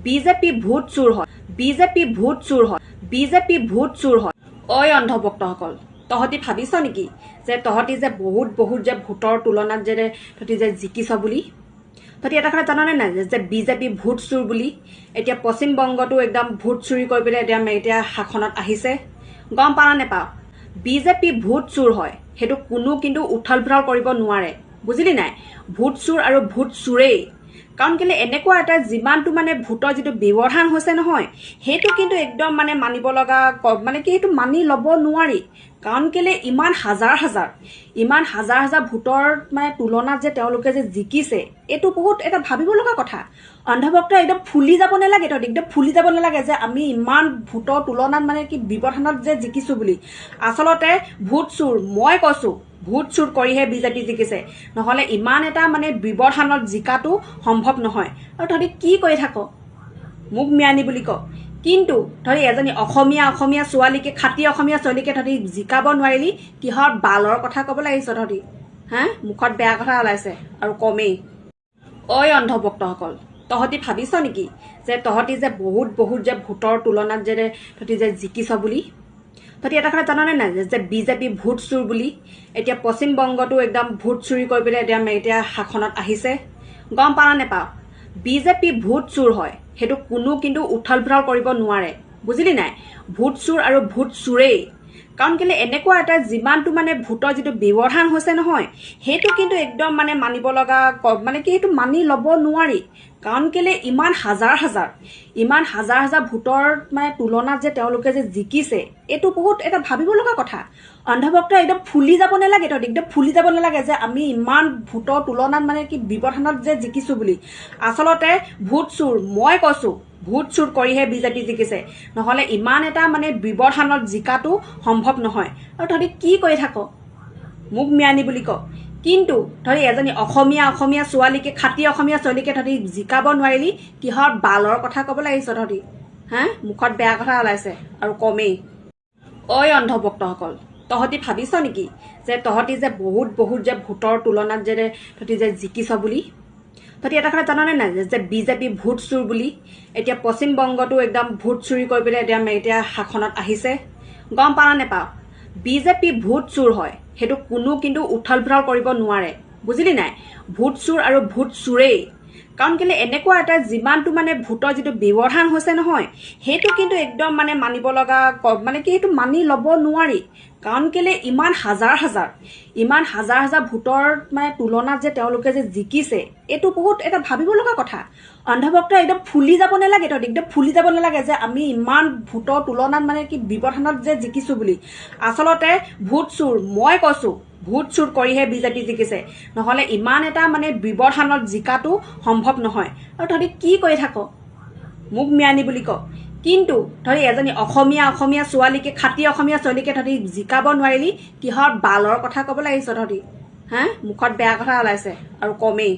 BJP vote চুৰ হয়, BJP vote চুৰ হয়, বিজেপি ভোট চুৰ হয়। ঐ অন্ধভক্তসকল, তহঁতি ভাবিছ নেকি যে তহঁতি যে বহুত যে ভোটৰ তুলনাত যে তহঁতি যে জিকিছ বুলি? তহঁতি এটা কথা জাননে নাই যে বিজেপি ভোট চুৰ বুলি? এতিয়া পশ্চিমবংগতো একদম ভোট চুৰি কৰি পেলাই এতিয়া শাসনত আহিছে। গম পাওঁ নেপাওঁ? বিজেপি ভোট চুৰ হয়, সেইটো কোনো কিন্তু উঠল ফুঠল কৰিব নোৱাৰে, বুজিলি নাই? ভোট চুৰ আৰু ভোট চুৰেই। কাৰণ কেলে এনেকুৱা এটা যিমানটো ভোটৰ যিটো ব্যৱধান হৈছে নহয়, সেইটো কিন্তু একদম মানিব লগা, কি সেইটো মানি ল'ব নোৱাৰি। কাৰণ কেলে ইমান হাজাৰ হাজাৰ ভোটৰ তুলনাত যে তেওঁলোকে যে জিকিছে, এইটো বহুত এটা ভাবিব লগা কথা। অন্ধভক্ত একদম ফুলি যাব নালাগে, তহঁতি একদম ফুলি যাব নালাগে যে আমি ইমান ভোটৰ তুলনাত ব্যৱধানত যে জিকিছো বুলি। আচলতে ভোট চুৰ, মই কৈছো ভোট চুৰ কৰিহে বিজেপি জিকিছে, নহলে ইমান এটা ব্যৱধানত জিকাটো সম্ভৱ নহয়। আৰু তহঁতি কি কৰি থাক? মোক মিয়ানি বুলি ক, কিন্তু তহঁতি এজনী অসমীয়া ছোৱালীকে, খাটি অসমীয়া ছোৱালীকে তহঁতি জিকাব নোৱাৰিলি, কিহৰ বালৰ কথা ক'বলৈ আহিছ তহঁতি? মুখত বেয়া কথা ওলাইছে আৰু কমেই। ঐ অন্ধভক্তসকল, তহঁতি ভাবিছ নেকি যে তহঁতি যে বহুত যে ভোটৰ তুলনাত যে তহঁতি যে জিকিছ বুলি? তহঁতি এটা কথা জাননে নাই যে বিজেপি ভোট চুৰ বুলি? এতিয়া পশ্চিমবংগতো একদম ভোট চুৰি কৰি পেলাই এতিয়া শাসনত আহিছে। গম পাওঁ নেপাওঁ? বিজেপি ভোট চুৰ হয়, সেইটো কোনো কিন্তু উঠল ফুঠল কৰিব নোৱাৰে, বুজিলি নাই? ভোট চুৰ আৰু ভোট চুৰেই। কাৰণ কেলে এনেকুৱা এটা যিমানটো ভোটৰ যিটো ব্যৱধান হৈছে নহয়, সেইটো কিন্তু একদম মানিব লগা, কি সেইটো মানি ল'ব নোৱাৰি। কাৰণ কেলে ইমান হাজাৰ হাজাৰ ভোটৰ তুলনাত যে তেওঁলোকে যে জিকিছে, এইটো বহুত এটা ভাবিব লগা কথা। অন্ধভক্ত একদম ফুলি যাব নালাগে, তহঁতি একদম ফুলি যাব নালাগে যে আমি ইমান ভোটৰ তুলনাত ব্যৱধানত যে জিকিছো বুলি। আচলতে ভোট চুৰ, মই কৈছো ভোট চুৰ কৰিহে বিজেপি জিকিছে, নহলে ইমান এটা ব্যৱধানত জিকাটো সম্ভৱ নহয়। আৰু তহঁতি কি কৰি থাক? মোক মিয়ানি বুলি ক, কিন্তু তহঁতি এজনী অসমীয়া ছোৱালীকে, খাটি অসমীয়া ছোৱালীকে তহঁতি জিকাব নোৱাৰিলি, কিহৰ বালৰ কথা ক'বলৈ আহিছ তহঁতি? মুখত বেয়া কথা ওলাইছে আৰু কমেই। ঐ অন্ধভক্তসকল, তহঁতি ভাবিছ নেকি যে তহঁতি যে বহুত যে ভোটৰ তুলনাত যে তহঁতি যে জিকিছ বুলি? তহঁতি এটা কথা জাননে নাই যে বিজেপি ভোট চুৰ বুলি? এতিয়া পশ্চিমবংগতো একদম ভোট চুৰি কৰি পেলাই এতিয়া শাসনত আহিছে। গম পাওঁ নেপাওঁ? বিজেপি ভোট চুৰ হয়, সেইটো কোনো কিন্তু উঠল ফুঠল কৰিব নোৱাৰে, বুজিলি নাই? ভোট চুৰ আৰু ভোট চুৰেই। কাৰণ কেলে এনেকুৱা এটা যিমানটো ভোটৰ যিটো ব্যৱধান হৈছে নহয়, সেইটো কিন্তু একদম মানিব লগা, কি সেইটো মানি ল'ব নোৱাৰি। কাৰণ কেলে ইমান হাজাৰ হাজাৰ ভোটৰ তুলনাত যে তেওঁলোকে যে জিকিছে, এইটো বহুত এটা ভাবিব লগা কথা। অন্ধভক্ত একদম ফুলি যাব নালাগে, তহঁতি একদম ফুলি যাব নালাগে যে আমি ইমান ভোটৰ তুলনাত ব্যৱধানত যে জিকিছো বুলি। আচলতে ভোট চুৰ, মই কৈছো ভোট চুৰ কৰিহে বিজেপি জিকিছে, নহলে ইমান এটা ব্যৱধানত জিকাটো সম্ভৱ নহয়। আৰু তহঁতি কি কৰি থাক? মোক মিয়ানি বুলি ক, কিন্তু তহঁতি এজনী অসমীয়া ছোৱালীকে, খাটি অসমীয়া ছোৱালীকে তহঁতি জিকাব নোৱাৰিলি, কিহৰ বালৰ কথা ক'বলৈ আহিছ তহঁতি? মুখত বেয়া কথা ওলাইছে আৰু কমেই।